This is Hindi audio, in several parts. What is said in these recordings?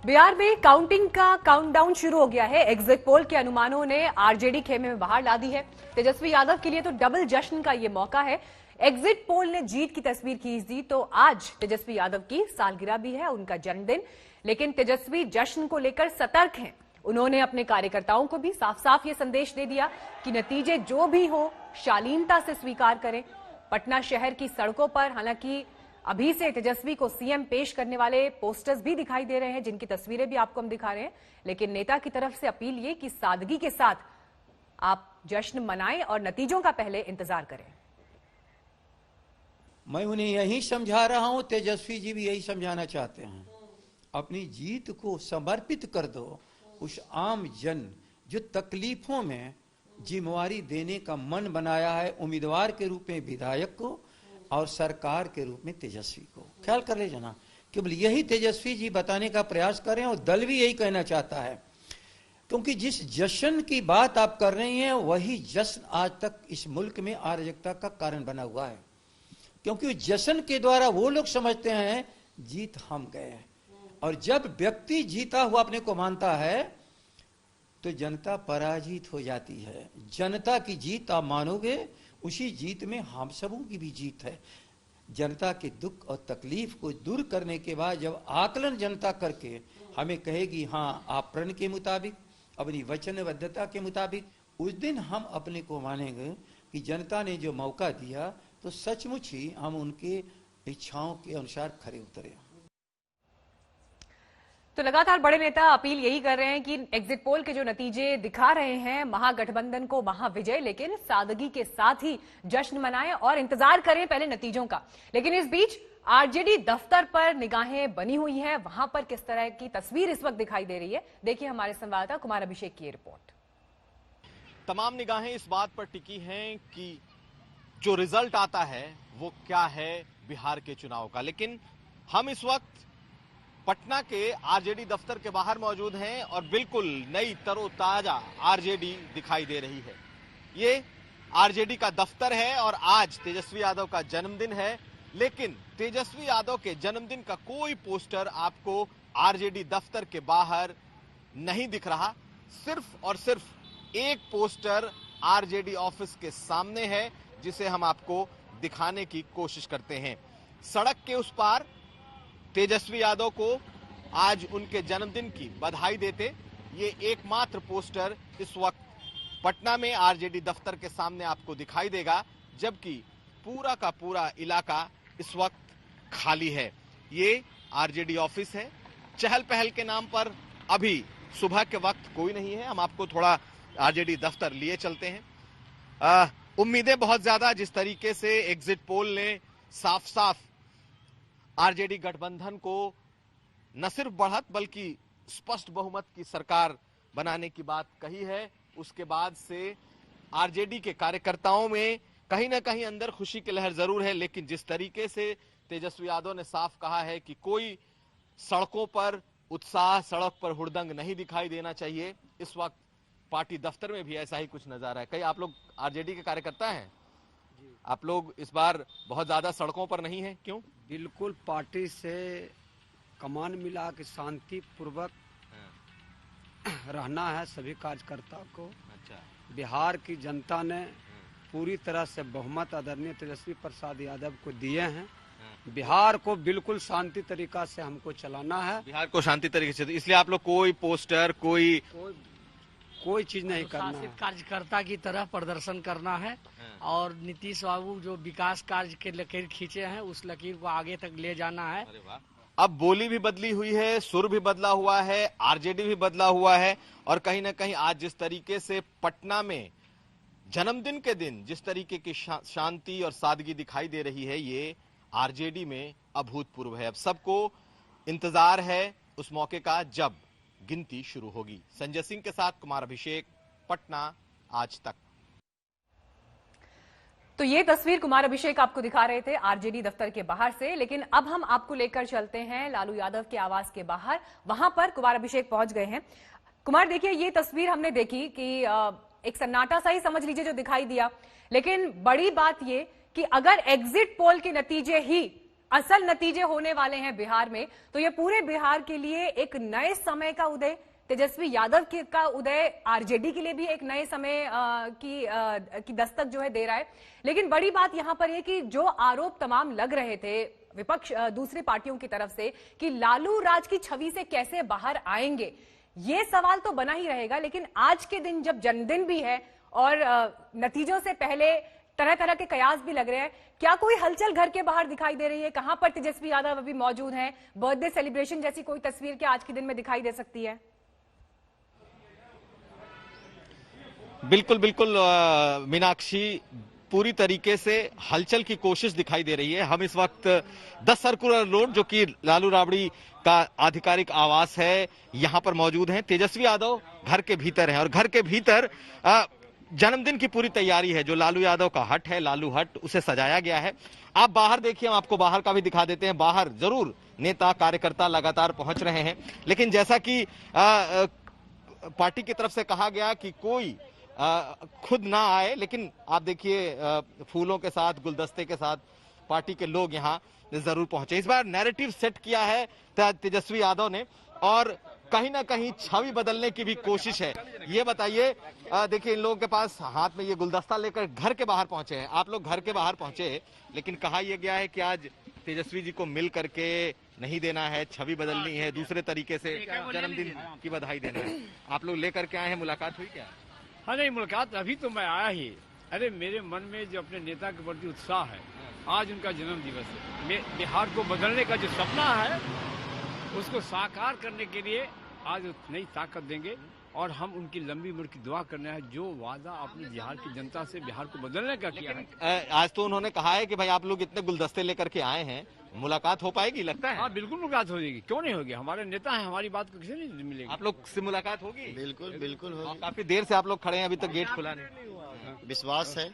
बिहार में काउंटिंग का काउंटडाउन शुरू हो गया है। एग्जिट पोल के अनुमानों ने आरजेडी खेमे में बाहर ला दी है। तेजस्वी यादव के लिए तो डबल जश्न का ये मौका है। एग्जिट पोल ने जीत की तस्वीर खींच दी तो आज तेजस्वी यादव की सालगिरह भी है, उनका जन्मदिन। लेकिन तेजस्वी जश्न को लेकर सतर्क हैं। उन्होंने अपने कार्यकर्ताओं को भी साफ साफ ये संदेश दे दिया कि नतीजे जो भी हो शालीनता से स्वीकार करें। पटना शहर की सड़कों पर हालांकि अभी से तेजस्वी को सीएम पेश करने वाले पोस्टर्स भी दिखाई दे रहे हैं, जिनकी तस्वीरें भी आपको हम दिखा रहे हैं। लेकिन नेता की तरफ से अपील ये कि सादगी के साथ आप जश्न मनाएं और नतीजों का पहले इंतजार करें। मैं उन्हें यही समझा रहा हूं, तेजस्वी जी भी यही समझाना चाहते हैं। अपनी जीत को समर्पित कर दो उस आम जन जो तकलीफों में जिम्मेवारी देने का मन बनाया है, उम्मीदवार के रूप में विधायक को और सरकार के रूप में तेजस्वी को। ख्याल कर ले जना, केवल यही तेजस्वी जी बताने का प्रयास करें और दल भी यही कहना चाहता है, क्योंकि जिस जश्न की बात आप कर रही हैं वही जश्न आज तक इस मुल्क में अराजकता का कारण बना हुआ है। क्योंकि जश्न के द्वारा वो लोग समझते हैं जीत हम गए, और जब व्यक्ति जीता हुआ अपने को मानता है तो जनता पराजित हो जाती है। जनता की जीत आप मानोगे, उसी जीत में हम सबों की भी जीत है। जनता के दुख और तकलीफ को दूर करने के बाद जब आकलन जनता करके हमें कहेगी हाँ आप प्रण के मुताबिक, अपनी वचनबद्धता के मुताबिक, उस दिन हम अपने को मानेंगे कि जनता ने जो मौका दिया तो सचमुच ही हम उनके इच्छाओं के अनुसार खरे उतरे। तो लगातार बड़े नेता अपील यही कर रहे हैं कि एग्जिट पोल के जो नतीजे दिखा रहे हैं महागठबंधन को महाविजय, लेकिन सादगी के साथ ही जश्न मनाएं और इंतजार करें पहले नतीजों का। लेकिन इस बीच आरजेडी दफ्तर पर निगाहें बनी हुई हैं, वहां पर किस तरह की तस्वीर इस वक्त दिखाई दे रही है, देखिए हमारे संवाददाता कुमार अभिषेक की रिपोर्ट। तमाम निगाहें इस बात पर टिकी हैं कि जो रिजल्ट आता है वो क्या है बिहार के चुनाव का। लेकिन हम इस वक्त पटना के आरजेडी दफ्तर के बाहर मौजूद हैं और बिल्कुल नई तरोताजा आरजेडी दिखाई दे रही है। ये आरजेडी का दफ्तर है और आज तेजस्वी यादव का जन्मदिन है। लेकिन तेजस्वी यादव के जन्मदिन का कोई पोस्टर आपको आरजेडी दफ्तर के बाहर नहीं दिख रहा। सिर्फ और सिर्फ एक पोस्टर आरजेडी ऑफिस के सामने है, जिसे हम आपको दिखाने की कोशिश करते हैं। सड़क के उस पार तेजस्वी यादव को आज उनके जन्मदिन की बधाई देते ये एकमात्र पोस्टर इस वक्त पटना में आरजेडी दफ्तर के सामने आपको दिखाई देगा, जबकि पूरा का पूरा इलाका इस वक्त खाली है। ये आरजेडी ऑफिस है। चहल पहल के नाम पर अभी सुबह के वक्त कोई नहीं है। हम आपको थोड़ा आरजेडी दफ्तर लिए चलते हैं। उम्मीदें बहुत ज्यादा, जिस तरीके से एग्जिट पोल ने साफ साफ आरजेडी गठबंधन को न सिर्फ बढ़त बल्कि स्पष्ट बहुमत की सरकार बनाने की बात कही है, उसके बाद से आरजेडी के कार्यकर्ताओं में कहीं ना कहीं अंदर खुशी की लहर जरूर है। लेकिन जिस तरीके से तेजस्वी यादव ने साफ कहा है कि कोई सड़कों पर उत्साह, सड़क पर हुड़दंग नहीं दिखाई देना चाहिए, इस वक्त पार्टी दफ्तर में भी ऐसा ही कुछ नजारा है। कई आप लोग आरजेडी के कार्यकर्ता हैं, आप लोग इस बार बहुत ज्यादा सड़कों पर नहीं है, क्यों? बिल्कुल पार्टी से कमान मिला के शांति पूर्वक रहना है सभी कार्यकर्ताओं को। अच्छा। बिहार की जनता ने पूरी तरह से बहुमत आदरणीय तेजस्वी प्रसाद यादव को दिए हैं। बिहार को बिल्कुल शांति तरीका से हमको चलाना है। बिहार को शांति तरीके से, इसलिए आप लोग कोई पोस्टर कोई चीज नहीं करना है। कार्यकर्ता की तरह प्रदर्शन करना है और नीतीश बाबू जो विकास कार्य के लकीर खींचे हैं उस लकीर को आगे तक ले जाना है। अब बोली भी बदली हुई है, सुर भी बदला हुआ है, आरजेडी भी बदला हुआ है, और कहीं ना कहीं आज जिस तरीके से पटना में जन्मदिन के दिन जिस तरीके की शांति और सादगी दिखाई दे रही है, ये आरजेडी में अभूतपूर्व है। अब सबको इंतजार है उस मौके का जब गिनती शुरू होगी। संजय सिंह के साथ कुमार अभिषेक, पटना आज तक। तो ये तस्वीर कुमार अभिषेक आपको दिखा रहे थे आरजेडी दफ्तर के बाहर से। लेकिन अब हम आपको लेकर चलते हैं लालू यादव के आवास के बाहर, वहां पर कुमार अभिषेक पहुंच गए हैं। कुमार, देखिए ये तस्वीर हमने देखी कि एक सन्नाटा सा ही समझ लीजिए जो दिखाई दिया, लेकिन बड़ी बात ये कि अगर एग्जिट पोल के नतीजे ही असल नतीजे होने वाले हैं बिहार में, तो ये पूरे बिहार के लिए एक नए समय का उदय, तेजस्वी यादव का उदय आरजेडी के लिए भी एक नए समय की दस्तक जो है दे रहा है। लेकिन बड़ी बात यहां पर है कि जो आरोप तमाम लग रहे थे विपक्ष दूसरी पार्टियों की तरफ से कि लालू राज की छवि से कैसे बाहर आएंगे, ये सवाल तो बना ही रहेगा। लेकिन आज के दिन जब जन्मदिन भी है और नतीजों से पहले तरह तरह के कयास भी लग रहे हैं, क्या कोई हलचल घर के बाहर दिखाई दे रही है? कहां पर तेजस्वी यादव अभी मौजूद हैं? बर्थडे सेलिब्रेशन जैसी कोई तस्वीर क्या आज के दिन में दिखाई दे सकती है? बिल्कुल बिल्कुल मीनाक्षी, पूरी तरीके से हलचल की कोशिश दिखाई दे रही है। हम इस वक्त 10 सर्कुलर रोड, जो कि लालू राबड़ी का आधिकारिक आवास है, यहां पर मौजूद हैं। तेजस्वी यादव घर के भीतर हैं और घर के भीतर जन्मदिन की पूरी तैयारी है। जो लालू यादव का हट है, लालू हट, उसे सजाया गया है। आप बाहर देखिए, हम आपको बाहर का भी दिखा देते हैं। बाहर जरूर नेता कार्यकर्ता लगातार पहुंच रहे हैं, लेकिन जैसा कि पार्टी की तरफ से कहा गया कि कोई खुद ना आए, लेकिन आप देखिए फूलों के साथ, गुलदस्ते के साथ पार्टी के लोग यहां जरूर पहुंचे। इस बार नैरेटिव सेट किया है तेजस्वी यादव ने और कहीं ना कहीं छवि बदलने की भी कोशिश है। ये बताइए, देखिए इन लोगों के पास हाथ में ये गुलदस्ता लेकर घर के बाहर पहुंचे हैं। आप लोग घर के बाहर पहुंचे, लेकिन कहा यह गया है कि आज तेजस्वी जी को मिल करके नहीं देना है, छवि बदलनी है, दूसरे तरीके से जन्मदिन की बधाई देना है। आप लोग लेकर के आए हैं, मुलाकात हुई क्या? हाँ नहीं, मुलाकात अभी तो मैं आया ही। अरे मेरे मन में जो अपने नेता के प्रति उत्साह है, आज उनका जन्म दिवस है। बिहार को बदलने का जो सपना है उसको साकार करने के लिए आज नई ताकत देंगे और हम उनकी लंबी उम्र की दुआ करना है। जो वादा आपने बिहार की जनता से बिहार को बदलने का किया है। आज तो उन्होंने कहा है कि भाई आप लोग इतने गुलदस्ते लेकर के आए हैं, मुलाकात हो पाएगी लगता है? हाँ बिल्कुल मुलाकात हो जाएगी, क्यों नहीं होगी। हमारे नेता हैं, हमारी बात को किसी नहीं मिलेगी। आप लोग से मुलाकात होगी? बिल्कुल बिल्कुल होगी। काफी देर से आप लोग खड़े हैं, अभी तक गेट खुला नहीं। विश्वास है,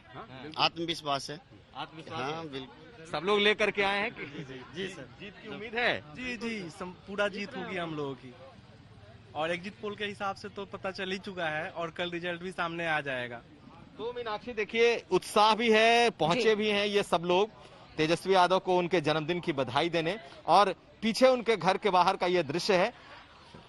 आत्मविश्वास है। आत्मविश्वास हाँ बिल्कुल, सब लोग लेकर के आए हैं कि जी सर, जीत की उम्मीद है? जी जी, पूरा जीत होगी हम लोगों की। और एग्जिट पोल के हिसाब से तो पता चल ही चुका है और कल रिजल्ट भी सामने आ जाएगा। तो मीनाक्षी देखिए, उत्साह भी है, पहुंचे भी हैं ये सब लोग तेजस्वी यादव को उनके जन्मदिन की बधाई देने, और पीछे उनके घर के बाहर का ये दृश्य है।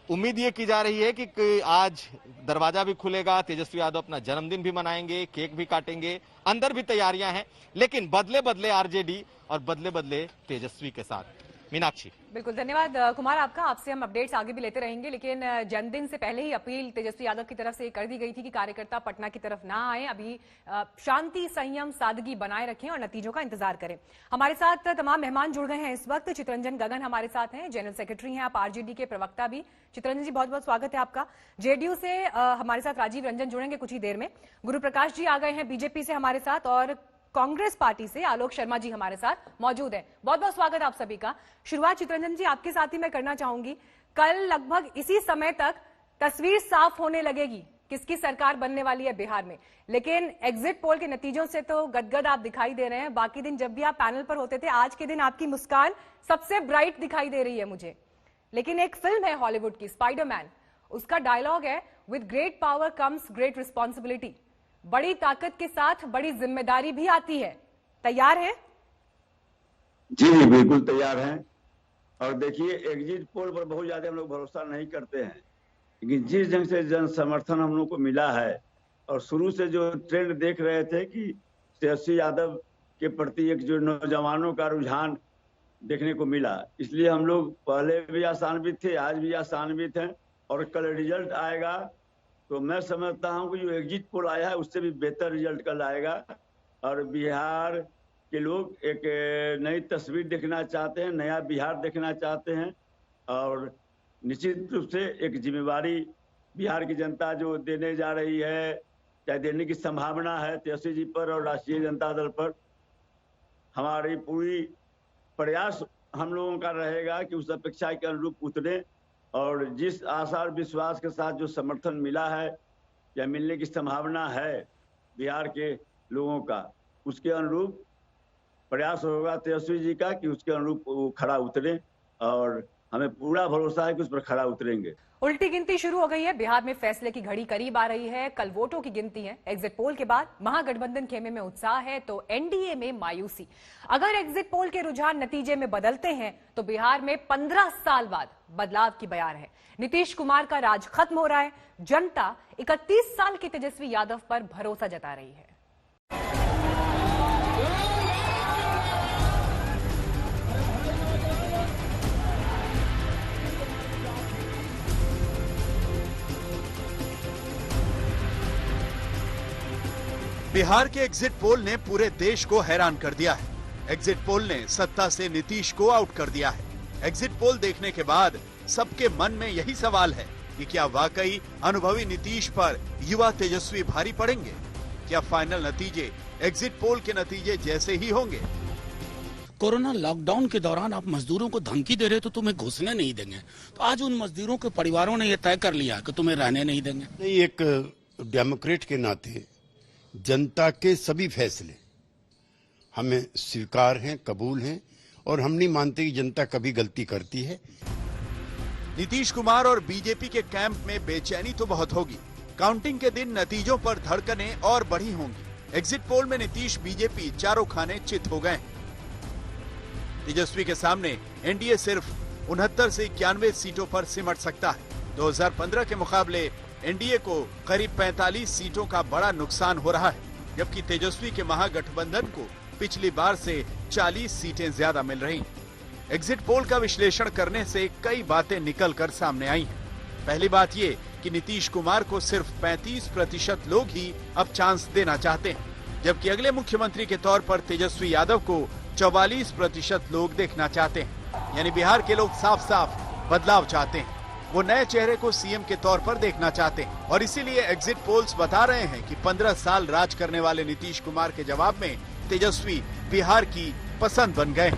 उम्मीद ये की जा रही है कि आज दरवाजा भी खुलेगा, तेजस्वी यादव अपना जन्मदिन भी मनाएंगे, केक भी काटेंगे, अंदर भी तैयारियां हैं, लेकिन बदले बदले आरजेडी और बदले बदले तेजस्वी के साथ। मीनाक्षी, बिल्कुल धन्यवाद कुमार आपका। आपसे हम अपडेट्स आगे भी लेते रहेंगे, लेकिन जन्मदिन से पहले ही अपील तेजस्वी यादव की तरफ से कर दी गई थी कि कार्यकर्ता पटना की तरफ ना आए, अभी शांति, संयम, सादगी बनाए रखें और नतीजों का इंतजार करें। हमारे साथ तमाम मेहमान जुड़ गए हैं इस वक्त। चितरंजन गगन हमारे साथ हैं, जनरल सेक्रेटरी हैं आप, आरजेडी के प्रवक्ता भी। चितरंजन जी, बहुत बहुत स्वागत है आपका। जेडीयू से हमारे साथ राजीव रंजन जुड़ेंगे कुछ ही देर में। गुरु प्रकाश जी आ गए हैं बीजेपी से हमारे साथ, और कांग्रेस पार्टी से आलोक शर्मा जी हमारे साथ मौजूद हैं। बहुत बहुत स्वागत आप सभी का। शुरुआत चितरंजन जी आपके साथ ही मैं करना चाहूंगी। कल लगभग इसी समय तक तस्वीर साफ होने लगेगी किसकी सरकार बनने वाली है बिहार में, लेकिन एग्जिट पोल के नतीजों से तो गदगद आप दिखाई दे रहे हैं। बाकी दिन जब भी आप पैनल पर होते थे, आज के दिन आपकी मुस्कान सबसे ब्राइट दिखाई दे रही है मुझे। लेकिन एक फिल्म है हॉलीवुड की, स्पाइडरमैन, उसका डायलॉग है, with great power comes great responsibility. बड़ी ताकत के साथ बड़ी जिम्मेदारी भी आती है। तैयार है? जी जी बिल्कुल तैयार हैं। और देखिए, एग्जिट पोल पर बहुत ज्यादा हम लोग भरोसा नहीं करते हैं, लेकिन जिस ढंग से जन समर्थन हम लोग को मिला है और शुरू से जो ट्रेंड देख रहे थे कि तेजस्वी यादव के प्रति एक जो नौजवानों का रुझान देखने को मिला, इसलिए हम लोग पहले भी आशान्वित थे, आज भी आशान्वित हैं। और कल रिजल्ट आएगा तो मैं समझता हूं कि जो एग्जिट पोल आया है उससे भी बेहतर रिजल्ट कल आएगा और बिहार के लोग एक नई तस्वीर देखना चाहते हैं, नया बिहार देखना चाहते हैं। और निश्चित रूप से एक जिम्मेवारी बिहार की जनता जो देने जा रही है, चाहे देने की संभावना है तेजस्वी जी पर और राष्ट्रीय जनता दल पर, हमारी पूरी प्रयास हम लोगों का रहेगा कि उस अपेक्षा के अनुरूप उतरे। और जिस आशा और विश्वास के साथ जो समर्थन मिला है या मिलने की संभावना है बिहार के लोगों का, उसके अनुरूप प्रयास होगा तेजस्वी जी का कि उसके अनुरूप वो खड़ा उतरे और हमें पूरा भरोसा है कि उस पर खरा उतरेंगे। उल्टी गिनती शुरू हो गई है। बिहार में फैसले की घड़ी करीब आ रही है। कल वोटों की गिनती है। एग्जिट पोल के बाद महागठबंधन खेमे में उत्साह है तो एनडीए में मायूसी। अगर एग्जिट पोल के रुझान नतीजे में बदलते हैं तो बिहार में 15 साल बाद बदलाव की बयार है। नीतीश कुमार का राज खत्म हो रहा है। जनता 31 साल के तेजस्वी यादव पर भरोसा जता रही है। बिहार के एग्जिट पोल ने पूरे देश को हैरान कर दिया है। एग्जिट पोल ने सत्ता से नीतीश को आउट कर दिया है। एग्जिट पोल देखने के बाद सबके मन में यही सवाल है कि क्या वाकई अनुभवी नीतीश पर युवा तेजस्वी भारी पड़ेंगे? क्या फाइनल नतीजे एग्जिट पोल के नतीजे जैसे ही होंगे? कोरोना लॉकडाउन के दौरान आप मजदूरों को धमकी दे रहे तो तुम्हें घुसने नहीं देंगे, तो आज उन मजदूरों के परिवारों ने यह तय कर लिया कि तुम्हें रहने नहीं देंगे। नहीं, एक डेमोक्रेट के नाते जनता के सभी फैसले हमें स्वीकार हैं, कबूल हैं और हम नहीं मानते कि जनता कभी गलती करती है। नीतीश कुमार और बीजेपी के कैंप में बेचैनी तो बहुत होगी। काउंटिंग के दिन नतीजों पर धड़कनें और बढ़ी होंगी। एग्जिट पोल में नीतीश बीजेपी चारों खाने चित हो गए। तेजस्वी के सामने एनडीए सिर्फ 69 से 91 सीटों पर सिमट सकता है। 2015 के मुकाबले एनडीए को करीब 45 सीटों का बड़ा नुकसान हो रहा है, जबकि तेजस्वी के महागठबंधन को पिछली बार से 40 सीटें ज्यादा मिल रही। एग्जिट पोल का विश्लेषण करने से कई बातें निकल कर सामने आई हैं। पहली बात ये कि नीतीश कुमार को सिर्फ 35% लोग ही अब चांस देना चाहते हैं, जबकि अगले मुख्यमंत्री के तौर पर तेजस्वी यादव को 44% लोग देखना चाहते हैं। यानी बिहार के लोग साफ साफ बदलाव चाहते हैं। वो नए चेहरे को सीएम के तौर पर देखना चाहते हैं और इसीलिए एग्जिट पोल्स बता रहे हैं कि 15 साल राज करने वाले नीतीश कुमार के जवाब में तेजस्वी बिहार की पसंद बन गए।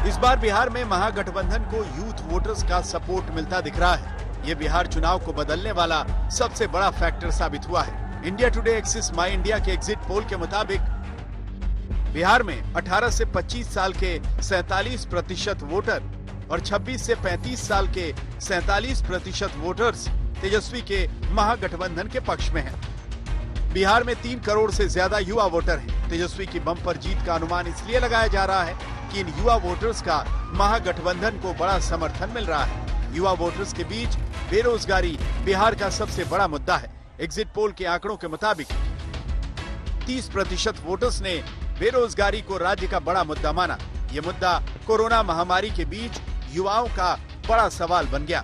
इस बार बिहार में महागठबंधन को यूथ वोटर्स का सपोर्ट मिलता दिख रहा है। ये बिहार चुनाव को बदलने वाला सबसे बड़ा फैक्टर साबित हुआ है। इंडिया टुडे एक्सिस माई इंडिया के एग्जिट पोल के मुताबिक बिहार में 18 से 25 साल के 47% वोटर और 26 से 35 साल के 47% वोटर्स तेजस्वी के महागठबंधन के पक्ष में हैं। बिहार में 3 करोड़ से ज्यादा युवा वोटर हैं। तेजस्वी की बम्पर जीत का अनुमान इसलिए लगाया जा रहा है कि इन युवा वोटर्स का महागठबंधन को बड़ा समर्थन मिल रहा है। युवा वोटर्स के बीच बेरोजगारी बिहार का सबसे बड़ा मुद्दा है। एग्जिट पोल के आंकड़ों के मुताबिक 30% वोटर्स ने बेरोजगारी को राज्य का बड़ा मुद्दा माना। ये मुद्दा कोरोना महामारी के बीच युवाओं का बड़ा सवाल बन गया।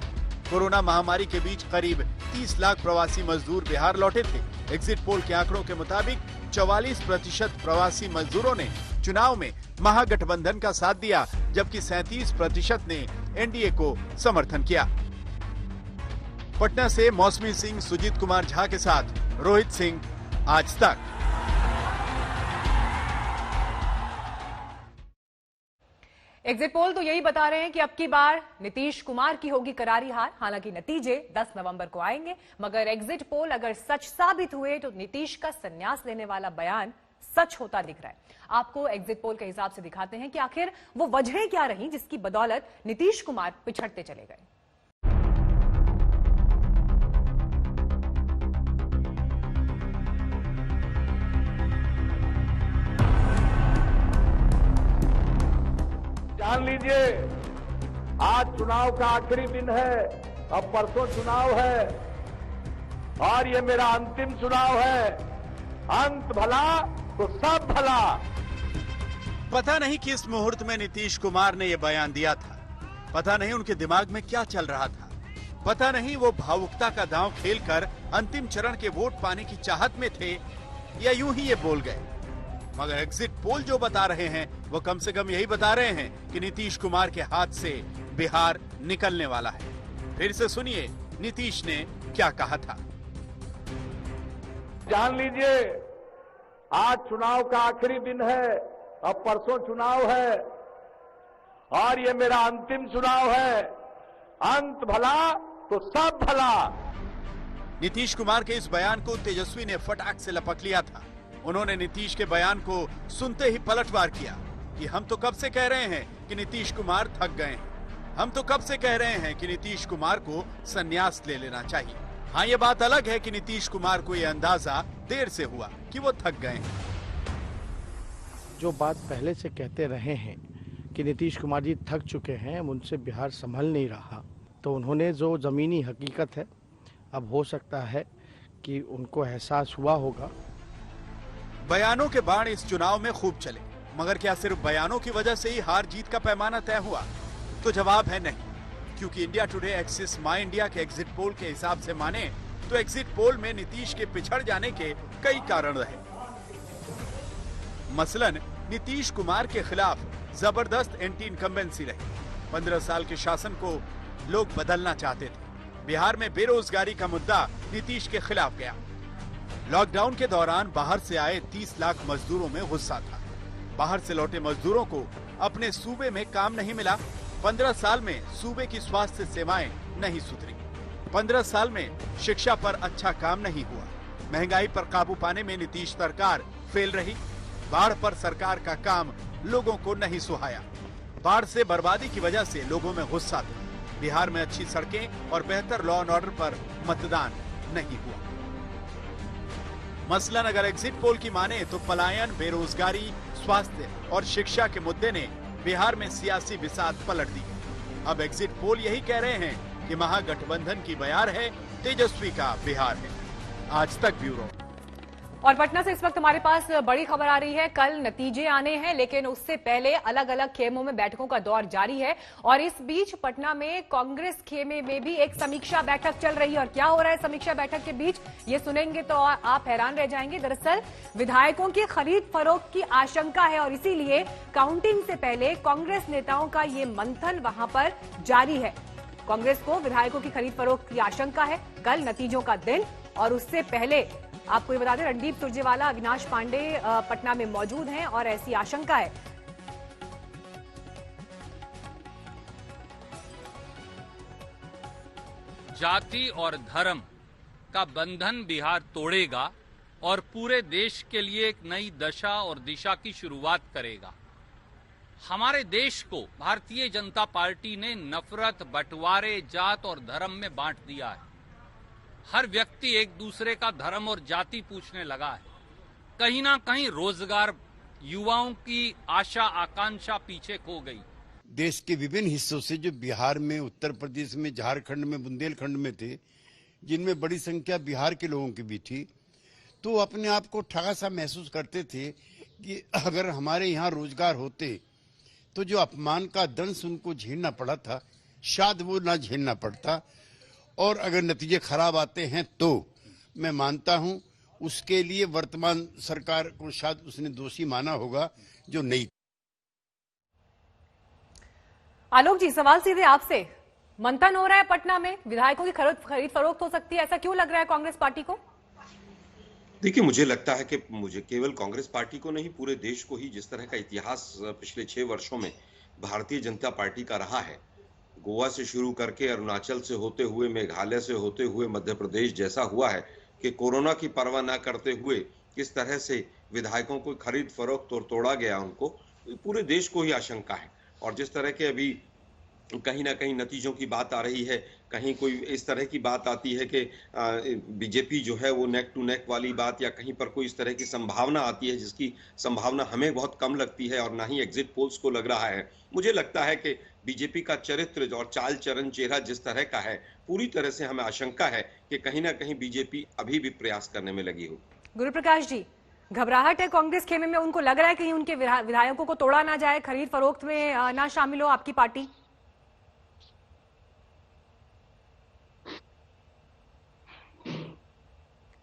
कोरोना महामारी के बीच करीब 30 लाख प्रवासी मजदूर बिहार लौटे थे। एग्जिट पोल के आंकड़ों के मुताबिक 44% प्रवासी मजदूरों ने चुनाव में महागठबंधन का साथ दिया, जबकि 37% ने एनडीए को समर्थन किया। पटना से मौसमी सिंह, सुजीत कुमार झा के साथ रोहित सिंह, आज तक। एग्जिट पोल तो यही बता रहे हैं कि अब की बार नीतीश कुमार की होगी करारी हार। हालांकि नतीजे 10 नवंबर को आएंगे, मगर एग्जिट पोल अगर सच साबित हुए तो नीतीश का संन्यास लेने वाला बयान सच होता दिख रहा है। आपको एग्जिट पोल के हिसाब से दिखाते हैं कि आखिर वो वजहें क्या रही जिसकी बदौलत नीतीश कुमार पिछड़ते चले गए। जान लीजिए, आज चुनाव का आखिरी दिन है, अब परसों चुनाव है और ये मेरा अंतिम चुनाव है। अंत भला तो सब भला। पता नहीं किस मुहूर्त में नीतीश कुमार ने यह बयान दिया था। पता नहीं उनके दिमाग में क्या चल रहा था। पता नहीं वो भावुकता का दांव खेलकर अंतिम चरण के वोट पाने की चाहत में थे या यूं ही ये बोल गए। मगर एग्जिट पोल जो बता रहे हैं वो कम से कम यही बता रहे हैं कि नीतीश कुमार के हाथ से बिहार निकलने वाला है। फिर से सुनिए नीतीश ने क्या कहा था। जान लीजिए, आज चुनाव का आखिरी दिन है, अब परसों चुनाव है और ये मेरा अंतिम चुनाव है। अंत भला तो सब भला। नीतीश कुमार के इस बयान को तेजस्वी ने फटाक से लपक लिया था। उन्होंने नीतीश के बयान को सुनते ही पलटवार किया। कि हम तो कब से कह रहे हैं कि नीतीश कुमार थक गए हैं, हम तो कब से कह रहे हैं कि नीतीश कुमार को संन्यास ले लेना चाहिए। हाँ, ये बात अलग है कि नीतीश कुमार को ये अंदाजा देर से हुआ कि वो थक गए हैं। जो बात पहले से कहते रहे हैं कि नीतीश कुमार जी थक चुके हैं, उनसे बिहार संभल नहीं रहा, तो उन्होंने जो ज़मीनी हकीकत है, अब हो सकता है कि उनको एहसास हुआ होगा। बयानों के बाण इस चुनाव में खूब चले, मगर क्या सिर्फ बयानों की वजह से ही हार जीत का पैमाना तय हुआ? तो जवाब है नहीं, क्योंकि इंडिया टुडे एक्सिस माई इंडिया के एग्जिट पोल के हिसाब से माने तो एग्जिट पोल में नीतीश के पिछड़ जाने के कई कारण रहे। मसलन नीतीश कुमार के खिलाफ जबरदस्त एंटी इनकम्बेंसी रही। 15 साल के शासन को लोग बदलना चाहते थे। बिहार में बेरोजगारी का मुद्दा नीतीश के खिलाफ गया। लॉकडाउन के दौरान बाहर से आए 30 लाख मजदूरों में गुस्सा था। बाहर से लौटे मजदूरों को अपने सूबे में काम नहीं मिला। 15 साल में सूबे की स्वास्थ्य सेवाएं नहीं सुधरी। 15 साल में शिक्षा पर अच्छा काम नहीं हुआ। महंगाई पर काबू पाने में नीतीश सरकार फेल रही। बाढ़ पर सरकार का काम लोगों को नहीं सुहाया। बाढ़ से बर्बादी की वजह से लोगों में गुस्सा था। बिहार में अच्छी सड़कें और बेहतर लॉ एंड ऑर्डर पर मतदान नहीं हुआ। मसलन अगर एग्जिट पोल की माने तो पलायन, बेरोजगारी, स्वास्थ्य और शिक्षा के मुद्दे ने बिहार में सियासी बिसात पलट दी। अब एग्जिट पोल यही कह रहे हैं कि महागठबंधन की बयार है, तेजस्वी का बिहार है। आज तक ब्यूरो। और पटना से इस वक्त हमारे पास बड़ी खबर आ रही है। कल नतीजे आने हैं, लेकिन उससे पहले अलग अलग खेमों में बैठकों का दौर जारी है। और इस बीच पटना में कांग्रेस खेमे में भी एक समीक्षा बैठक चल रही है। और क्या हो रहा है समीक्षा बैठक के बीच, ये सुनेंगे तो आप हैरान रह जाएंगे। दरअसल विधायकों की खरीद फरोख्त की आशंका है और इसीलिए काउंटिंग से पहले कांग्रेस नेताओं का ये मंथन वहां पर जारी है। कांग्रेस को विधायकों की खरीद फरोख्त की आशंका है। कल नतीजों का दिन और उससे पहले आपको ये बता दें, रणदीप सुरजेवाला, अविनाश पांडे पटना में मौजूद हैं और ऐसी आशंका है। जाति और धर्म का बंधन बिहार तोड़ेगा और पूरे देश के लिए एक नई दशा और दिशा की शुरुआत करेगा। हमारे देश को भारतीय जनता पार्टी ने नफरत, बंटवारे, जात और धर्म में बांट दिया है। हर व्यक्ति एक दूसरे का धर्म और जाति पूछने लगा है। कहीं ना कहीं रोजगार, युवाओं की आशा आकांक्षा पीछे खो गई। देश के विभिन्न हिस्सों से जो बिहार में, उत्तर प्रदेश में, झारखंड में, बुंदेलखंड में थे, जिनमें बड़ी संख्या बिहार के लोगों की भी थी, तो अपने आप को ठगा सा महसूस करते थे कि अगर हमारे यहाँ रोजगार होते तो जो अपमान का दंश उनको झेलना पड़ा था, शायद वो ना झेलना पड़ता। और अगर नतीजे खराब आते हैं तो मैं मानता हूं उसके लिए वर्तमान सरकार को शायद उसने दोषी माना होगा जो नहीं। आलोक जी, सवाल सीधे आपसे। मंथन हो रहा है पटना में, विधायकों की खरीद फरोख्त हो सकती है, ऐसा क्यों लग रहा है कांग्रेस पार्टी को? देखिए, मुझे लगता है कि मुझे केवल कांग्रेस पार्टी को नहीं, पूरे देश को ही, जिस तरह का इतिहास पिछले 6 वर्षों में भारतीय जनता पार्टी का रहा है, गोवा से शुरू करके अरुणाचल से होते हुए, मेघालय से होते हुए मध्य प्रदेश, जैसा हुआ है कि कोरोना की परवाह न करते हुए किस तरह से विधायकों को खरीद फरोख्त और तोड़ा गया, उनको पूरे देश को ही आशंका है। और जिस तरह के अभी कहीं ना कहीं नतीजों की बात आ रही है, कहीं कोई इस तरह की बात आती है कि बीजेपी जो है वो नेक टू नेक वाली बात, या कहीं पर कोई इस तरह की संभावना आती है जिसकी संभावना हमें बहुत कम लगती है और ना ही एग्जिट पोल्स को लग रहा है। मुझे लगता है कि बीजेपी का चरित्र और चाल चरण, चेहरा जिस तरह का है, पूरी तरह से हमें आशंका है कि कहीं ना कहीं बीजेपी अभी भी प्रयास करने में लगी हो। गुरुप्रकाश जी, घबराहट है कांग्रेस खेमे में, उनको लग रहा है कहीं उनके विधायकों को तोड़ा ना जाए, खरीद फरोख्त में ना शामिल हो आपकी पार्टी?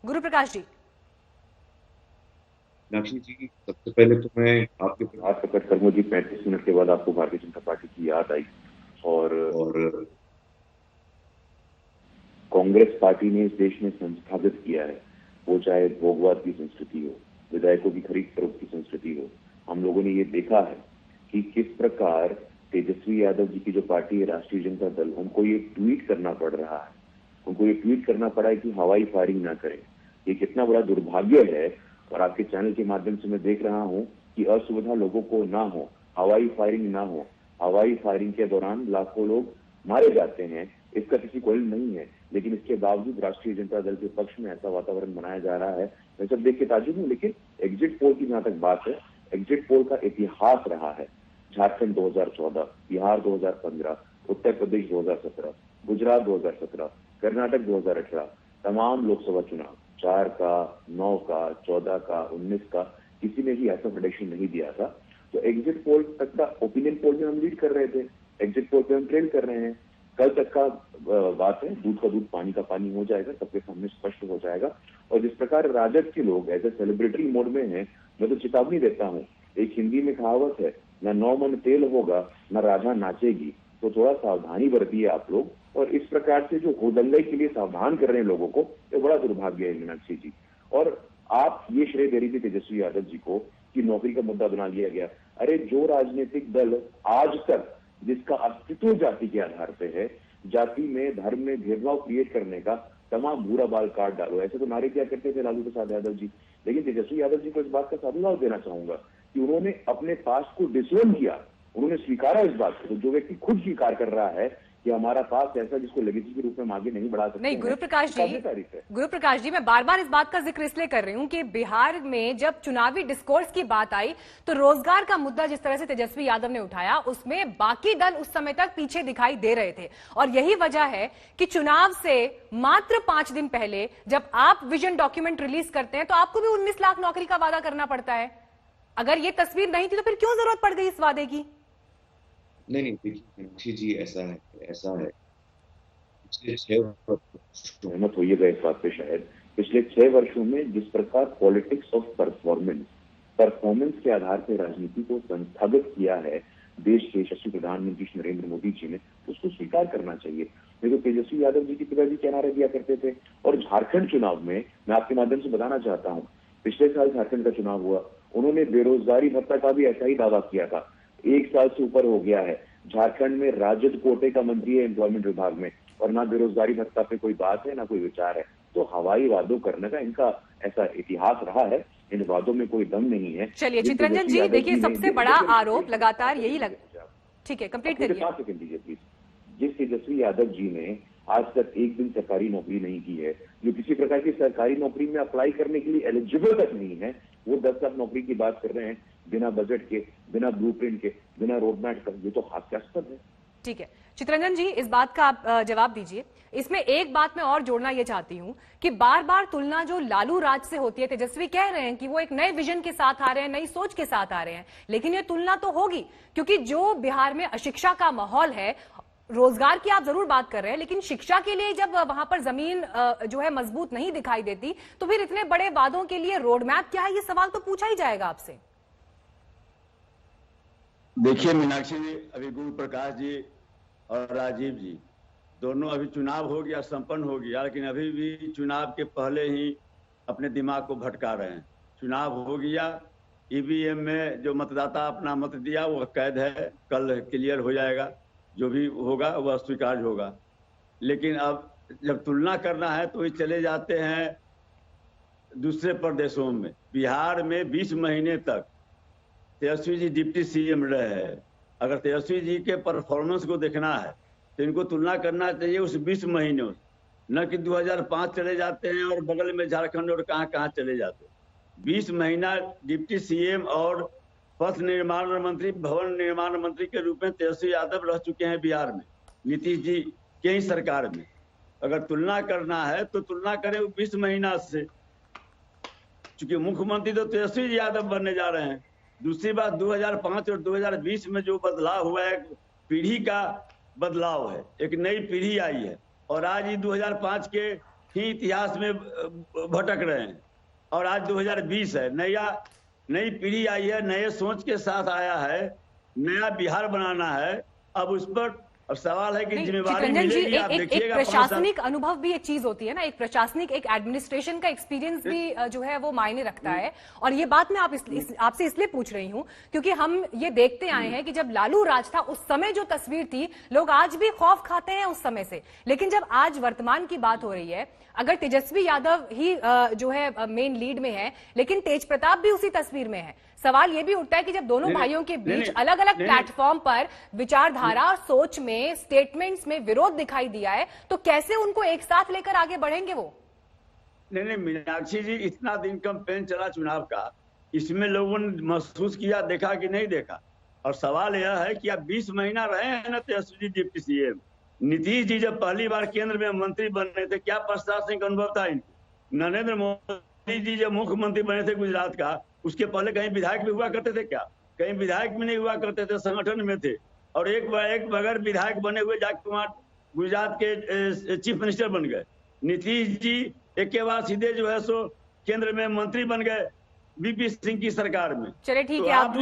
गुरुप्रकाश जी। मीनाक्षी जी, सबसे पहले तो मैं आपके हाथ पकड़ कर, मुझे 35 मिनट के बाद आपको भारतीय जनता पार्टी की याद आई और कांग्रेस पार्टी ने इस देश में संस्थापित किया है, वो चाहे भोगवाद की संस्कृति हो, विधायकों की खरीद फरोख्त की संस्कृति हो। हम लोगों ने ये देखा है कि किस प्रकार तेजस्वी यादव जी की जो पार्टी है, राष्ट्रीय जनता दल, उनको ये ट्वीट करना पड़ रहा है, उनको ये ट्वीट करना पड़ा है कि हवाई फायरिंग ना करें। ये कितना बड़ा दुर्भाग्य है। और आपके चैनल के माध्यम से मैं देख रहा हूं कि असुविधा लोगों को ना हो, हवाई फायरिंग ना हो। हवाई फायरिंग के दौरान लाखों लोग मारे जाते हैं, इसका किसी को इल्म नहीं है, लेकिन इसके बावजूद राष्ट्रीय जनता दल के पक्ष में ऐसा वातावरण बनाया जा रहा है। मैं सब देख के ताज्जुब हूँ। लेकिन एग्जिट पोल की जहां तक बात है, एग्जिट पोल का इतिहास रहा है। झारखंड 2014, बिहार 2015, उत्तर प्रदेश 2017, गुजरात 2017, कर्नाटक 2018, तमाम लोकसभा चुनाव 4 का, 9 का, 14 का, 19 का, किसी ने भी ऐसा प्रेडिक्शन नहीं दिया था। तो एग्जिट पोल तक का ओपिनियन पोल में हम लीड कर रहे थे, एग्जिट पोल पे हम ट्रेल कर रहे हैं। कल तक का बात है, दूध का दूध पानी का पानी हो जाएगा, सबके सामने स्पष्ट हो जाएगा। और जिस प्रकार राजद के लोग एज ए सेलिब्रिटी मोड में हैं, मैं तो चेतावनी देता हूँ। एक हिंदी में कहावत है, ना 9 मन तेल होगा ना राजा नाचेगी। तो थोड़ा सावधानी बरतिए आप लोग। और इस प्रकार से जो होदंगई के लिए सावधान कर रहे हैं लोगों को, ये बड़ा दुर्भाग्य है मीनाक्षी जी। और आप ये श्रेय दे रही थी तेजस्वी यादव जी को कि नौकरी का मुद्दा बना लिया गया। अरे जो राजनीतिक दल आज तक जिसका अस्तित्व जाति के आधार पे है, जाति में धर्म में भेदभाव क्रिएट करने का तमाम बुरा बाल काट डालो, ऐसे तो नारे क्या करते थे लालू प्रसाद यादव जी। लेकिन तेजस्वी यादव जी को इस बात का साधुवाद देना चाहूंगा कि उन्होंने अपने पास्ट को डिसोन किया, उन्होंने स्वीकारा इस बात को। तो जो व्यक्ति खुद स्वीकार कर रहा है कि हमारा पास ऐसा जिसको लेगेसी के रूप में हम आगे नहीं बढ़ा सकते, नहीं गुरुप्रकाश जी, मैं बार बार इस बात का जिक्र इसलिए कर रही हूं कि बिहार में जब चुनावी डिस्कोर्स की बात आई तो रोजगार का मुद्दा जिस तरह से तेजस्वी यादव ने उठाया, उसमें बाकी दल उस समय तक पीछे दिखाई दे रहे थे। और यही वजह है कि चुनाव से मात्र 5 दिन पहले जब आप विजन डॉक्यूमेंट रिलीज करते हैं तो आपको भी 19 लाख नौकरी का वादा करना पड़ता है। अगर ये तस्वीर नहीं थी तो फिर क्यों जरूरत पड़ गई इस वादे की? नहीं मीनाक्षी जी, ऐसा है पिछले 6 सहमत होइएगा इस बात पे शायद, पिछले 6 वर्षों में जिस प्रकार पॉलिटिक्स ऑफ परफॉर्मेंस के आधार पर राजनीति को संस्थापित किया है देश के यशस्वी प्रधानमंत्री नरेंद्र मोदी जी ने, उसको स्वीकार करना चाहिए। देखो तेजस्वी यादव जी के पिताजी क्या नारे दिया करते थे। और झारखंड चुनाव में मैं आपके माध्यम से बताना चाहता हूँ, पिछले साल झारखंड का चुनाव हुआ, उन्होंने बेरोजगारी भत्ता का भी ऐसा ही दावा किया था। 1 साल से ऊपर हो गया है, झारखंड में राजद कोटे का मंत्री है एम्प्लॉयमेंट विभाग में, और ना बेरोजगारी भत्ता पे कोई बात है ना कोई विचार है। तो हवाई वादों करने का इनका ऐसा इतिहास रहा है, इन वादों में कोई दम नहीं है। चलिए चित्ररंजन जी, देखिए सबसे बड़ा आरोप लगातार यही ठीक है, कंप्लीट करिए। 5 सेकंड दीजिए प्लीज। जिस तेजस्वी यादव जी ने आज तक एक दिन सरकारी नौकरी नहीं की है, जो किसी प्रकार की सरकारी नौकरी में अप्लाई करने के लिए एलिजिबल तक नहीं है, वो 10 लाख नौकरी की बात कर रहे हैं बिना बजट के, बिना ब्लूप्रिंट के, बिना रोडमैप का। ये तो हास्यास्पद है। ठीक है चित्ररंजन जी, इस बात का आप जवाब दीजिए। इसमें एक बात मैं और जोड़ना यह चाहती हूं कि बार बार तुलना जो लालू राज से होती है, तेजस्वी कह रहे हैं कि वो एक नए विजन के साथ आ रहे हैं, नई सोच के साथ आ रहे हैं, लेकिन ये तुलना तो होगी क्योंकि जो बिहार में अशिक्षा का माहौल है, रोजगार की आप जरूर बात कर रहे हैं, लेकिन शिक्षा के लिए जब वहां पर जमीन जो है मजबूत नहीं दिखाई देती, तो फिर इतने बड़े वादों के लिए रोड मैप क्या है, ये सवाल तो पूछा ही जाएगा आपसे। देखिए मीनाक्षी जी, अभी गुरु प्रकाश जी और राजीव जी दोनों अभी चुनाव हो गया, संपन्न हो गया, लेकिन अभी भी चुनाव के पहले ही अपने दिमाग को भटका रहे हैं। चुनाव हो गया, ईवीएम में जो मतदाता अपना मत दिया वो कैद है, कल क्लियर हो जाएगा, जो भी होगा वह स्वीकार होगा। लेकिन अब जब तुलना करना है तो ये चले जाते हैं दूसरे प्रदेशों में। बिहार में 20 महीने तक तेजस्वी जी डिप्टी सीएम रहे हैं। अगर तेजस्वी जी के परफॉर्मेंस को देखना है तो इनको तुलना करना चाहिए उस 20 महीनों, न कि 2005 चले जाते हैं और बगल में झारखंड और कहाँ कहाँ चले जाते हैं। 20 महीना डिप्टी सीएम और पथ निर्माण मंत्री, भवन निर्माण मंत्री के रूप में तेजस्वी यादव रह चुके हैं बिहार में, नीतीश जी के ही सरकार में। अगर तुलना करना है तो तुलना करें 20 महीना से, क्योंकि मुख्यमंत्री तो तेजस्वी यादव बनने जा रहे हैं। दूसरी बात, 2005 और 2020 में जो बदलाव हुआ है, पीढ़ी का बदलाव है, एक नई पीढ़ी आई है, और आज ही 2005 के ही इतिहास में भटक रहे हैं, और आज 2020 है, नई पीढ़ी आई है, नए सोच के साथ आया है, नया बिहार बनाना है। अब उस पर अब सवाल है कि जिम्मेवारी मिलेगी, आप देखिएगा। एक प्रशासनिक अनुभव भी एक चीज होती है ना, एक प्रशासनिक, एक एडमिनिस्ट्रेशन का एक्सपीरियंस भी जो है वो मायने रखता है। और ये बात मैं आपसे इसलिए पूछ रही हूं क्योंकि हम ये देखते आए हैं कि जब लालू राज था उस समय जो तस्वीर थी, लोग आज भी खौफ खाते हैं उस समय से। लेकिन जब आज वर्तमान की बात हो रही है, अगर तेजस्वी यादव ही जो है मेन लीड में है, लेकिन तेज प्रताप भी उसी तस्वीर में है, सवाल ये भी उठता है कि जब दोनों भाइयों के बीच अलग अलग प्लेटफॉर्म पर विचारधारा और सोच में, स्टेटमेंट्स में विरोध दिखाई दिया है, तो कैसे उनको एक साथ लेकर आगे बढ़ेंगे वो? नहीं, मीनाक्षी जी, इतना दिन कैंपेन चला चुनाव का, इसमें लोगों ने महसूस किया, देखा कि नहीं देखा? और सवाल यह है कि अब 20 महीना रहे हैं ना तेजस्वी जी डिप्टी सीएम। नीतीश जी जब पहली बार केंद्र में मंत्री बने थे, क्या प्रशासनिक अनुभव था इनको? नरेंद्र मोदी जी जब मुख्यमंत्री बने थे गुजरात का, उसके पहले कहीं विधायक भी हुआ करते थे क्या? कहीं विधायक भी नहीं हुआ करते थे, संगठन में थे। और एक बगैर विधायक बने हुए जाके वहां गुजरात के चीफ मिनिस्टर बन गए। नीतीश जी एक के बाद सीधे जो है सो केंद्र में मंत्री बन गए बीपी सिंह की सरकार में। चलिए ठीक तो है, आप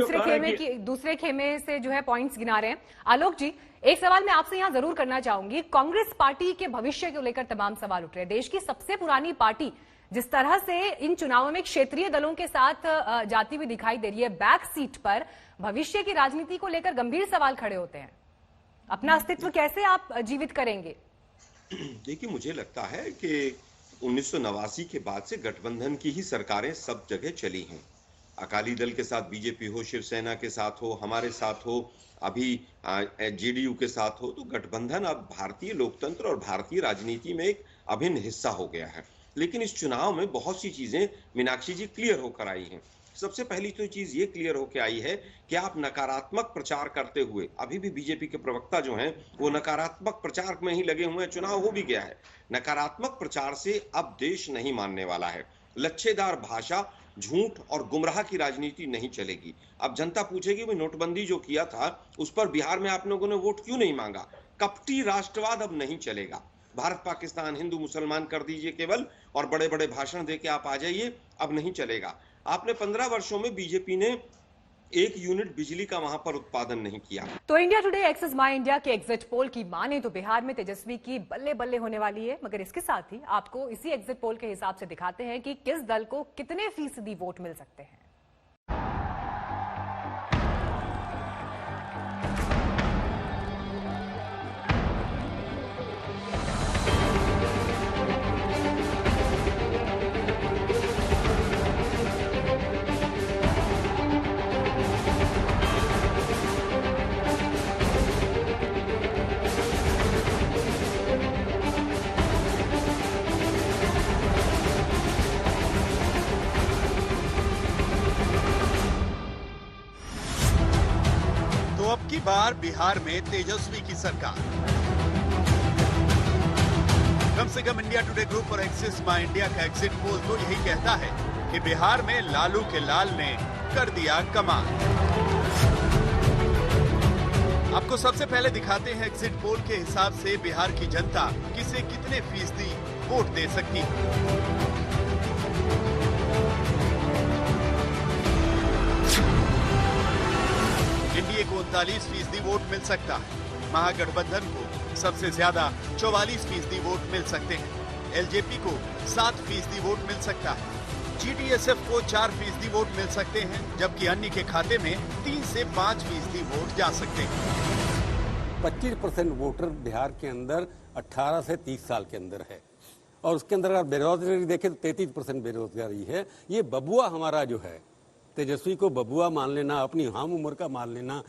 दूसरे खेमे से जो है पॉइंट्स गिना रहे हैं। आलोक जी, एक सवाल मैं आपसे यहां जरूर करना चाहूंगी। कांग्रेस पार्टी के भविष्य को लेकर तमाम सवाल उठ रहे हैं। देश की सबसे पुरानी पार्टी जिस तरह से इन चुनावों में क्षेत्रीय दलों के साथ जाती हुई दिखाई दे रही है, बैक सीट पर भविष्य की राजनीति को लेकर गंभीर सवाल खड़े होते हैं। अपना अस्तित्व कैसे आप जीवित करेंगे? देखिए, मुझे लगता है कि 1989 के बाद से गठबंधन की ही सरकारें सब जगह चली हैं। अकाली दल के साथ बीजेपी हो, शिवसेना के साथ हो, हमारे साथ हो, अभी जेडीयू के साथ हो, तो गठबंधन अब भारतीय लोकतंत्र और भारतीय राजनीति में एक अभिन्न हिस्सा हो गया है। लेकिन इस चुनाव में बहुत सी चीजें मीनाक्षी जी क्लियर होकर आई हैं। सबसे पहली तो चीज ये क्लियर होकर आई है कि आप नकारात्मक प्रचार करते हुए, अभी भी बीजेपी के प्रवक्ता जो हैं वो नकारात्मक प्रचार में ही लगे हुए हैं। चुनाव हो भी गया है, नकारात्मक प्रचार से अब देश नहीं मानने वाला है। लच्छेदार भाषा, झूठ और गुमराह की राजनीति नहीं चलेगी। अब जनता पूछेगी भाई नोटबंदी जो किया था उस पर बिहार में आप लोगों ने वोट क्यों नहीं मांगा? कपटी राष्ट्रवाद अब नहीं चलेगा। भारत पाकिस्तान हिंदू मुसलमान कर दीजिए केवल, और बड़े बड़े भाषण देके आप आ जाइए, अब नहीं चलेगा। आपने 15 वर्षों में बीजेपी ने 1 यूनिट बिजली का वहां पर उत्पादन नहीं किया। तो इंडिया टुडे एक्सेस माई इंडिया के एग्जिट पोल की माने तो बिहार में तेजस्वी की बल्ले बल्ले होने वाली है, मगर इसके साथ ही आपको इसी एग्जिट पोल के हिसाब से दिखाते हैं कि किस दल को कितने फीसदी वोट मिल सकते हैं। अब की बार बिहार में तेजस्वी की सरकार। कम से कम इंडिया टुडे ग्रुप और एक्सिस माई इंडिया का एग्जिट पोल तो यही कहता है कि बिहार में लालू के लाल ने कर दिया कमाल। आपको सबसे पहले दिखाते हैं एग्जिट पोल के हिसाब से बिहार की जनता किसे कितने फीसदी वोट दे सकती है। एनडीए को 39% वोट मिल सकता है। महागठबंधन को सबसे ज्यादा 44% वोट मिल सकते हैं। एलजेपी को 7% वोट मिल सकता है। जीडीएसएफ को 4% वोट मिल सकते हैं, जबकि अन्य के खाते में 3 से 5% वोट जा सकते हैं। 25% वोटर बिहार के अंदर 18 से 30 साल के अंदर है, और उसके अंदर अगर बेरोजगारी देखें तो 33% बेरोजगारी है। ये बबुआ हमारा जो है, तेजस्वी को बबुआ मान लेना, अपनी हम उम्र का मान लेना,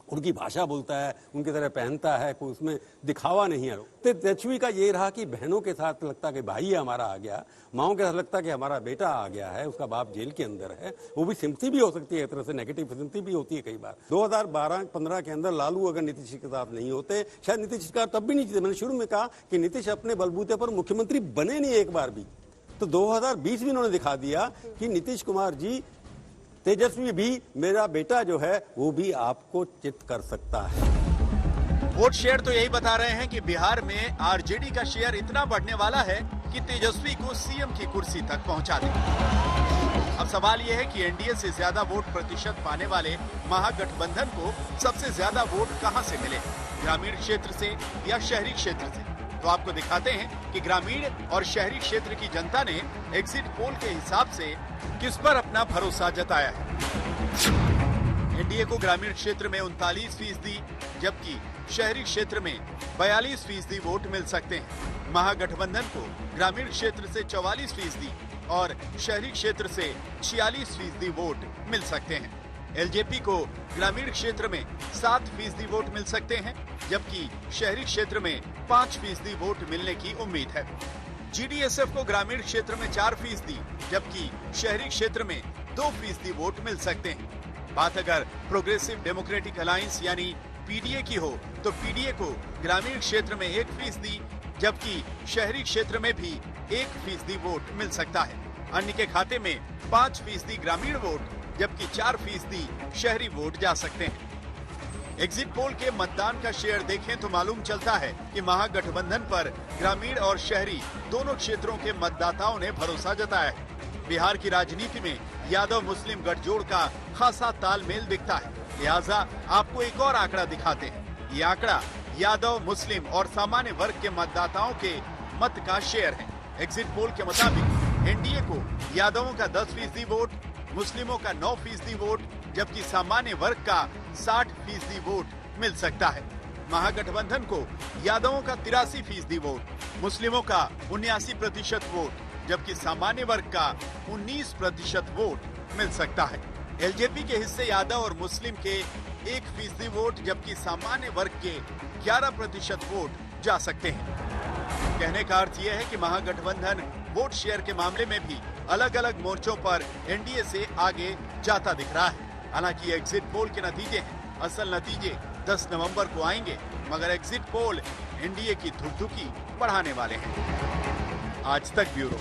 उनकी भाषा बोलता है, उनकी तरह पहनता है, कोई उसमें दिखावा नहीं है। तेजस्वी का ये रहा कि बहनों के साथ लगता कि भाई हमारा आ गया, माओं के साथ लगता कि हमारा बेटा आ गया है, उसका बाप जेल के अंदर है। वो भी सिंपथी भी हो सकती है, एक तरह से नेगेटिव सिंपथी भी होती है कई बार। 2012-15 के अंदर लालू अगर नीतीश के साथ नहीं होते, शायद नीतीश का तब भी नहीं जीते। मैंने शुरू में कहा कि नीतीश अपने बलबूते पर मुख्यमंत्री बने नहीं एक बार भी। तो 2020 में उन्होंने दिखा दिया कि नीतीश कुमार जी, तेजस्वी भी, मेरा बेटा जो है वो भी आपको चित कर सकता है। वोट शेयर तो यही बता रहे हैं कि बिहार में आरजेडी का शेयर इतना बढ़ने वाला है कि तेजस्वी को सीएम की कुर्सी तक पहुंचा दे। अब सवाल यह है कि एनडीए से ज्यादा वोट प्रतिशत पाने वाले महागठबंधन को सबसे ज्यादा वोट कहां से मिले, ग्रामीण क्षेत्र से या शहरी क्षेत्र से? तो आपको दिखाते हैं कि ग्रामीण और शहरी क्षेत्र की जनता ने एग्जिट पोल के हिसाब से किस पर अपना भरोसा जताया है। एनडीए को ग्रामीण क्षेत्र में 39%, जबकि शहरी क्षेत्र में 42% वोट मिल सकते हैं। महागठबंधन को ग्रामीण क्षेत्र से 44% और शहरी क्षेत्र से 46% वोट मिल सकते हैं। एलजेपी को ग्रामीण क्षेत्र में 7% वोट मिल सकते हैं, जबकि शहरी क्षेत्र में 5% वोट मिलने की उम्मीद है। जीडीएसएफ को ग्रामीण क्षेत्र में 4%, जबकि शहरी क्षेत्र में 2% वोट मिल सकते हैं। बात अगर प्रोग्रेसिव डेमोक्रेटिक अलायंस यानी पीडीए की हो, तो पीडीए को ग्रामीण क्षेत्र में 1%, जबकि शहरी क्षेत्र में भी 1% वोट मिल सकता है। अन्य के खाते में 5% ग्रामीण वोट, जबकि 4% शहरी वोट जा सकते हैं। एग्जिट पोल के मतदान का शेयर देखें तो मालूम चलता है कि महागठबंधन पर ग्रामीण और शहरी दोनों क्षेत्रों के मतदाताओं ने भरोसा जताया है। बिहार की राजनीति में यादव मुस्लिम गठजोड़ का खासा तालमेल दिखता है, लिहाजा आपको एक और आंकड़ा दिखाते हैं। ये आंकड़ा यादव मुस्लिम और सामान्य वर्ग के मतदाताओं के मत का शेयर है। एग्जिट पोल के मुताबिक एनडीए को यादवों का 10% वोट, मुस्लिमों का 9% वोट, जबकि सामान्य वर्ग का 60% वोट मिल सकता है। महागठबंधन को यादवों का 83% वोट, मुस्लिमों का 79% वोट, जबकि सामान्य वर्ग का 19% वोट मिल सकता है। एलजेपी के हिस्से यादव और मुस्लिम के 1% वोट, जबकि सामान्य वर्ग के 11% वोट जा सकते हैं। कहने का अर्थ यह है कि महागठबंधन वोट शेयर के मामले में भी अलग अलग मोर्चों पर एनडीए से आगे जाता दिख रहा है। हालांकि एग्जिट पोल के नतीजे हैं, असल नतीजे 10 नवंबर को आएंगे, मगर एग्जिट पोल एनडीए की धुकधुकी बढ़ाने वाले हैं। आज तक ब्यूरो।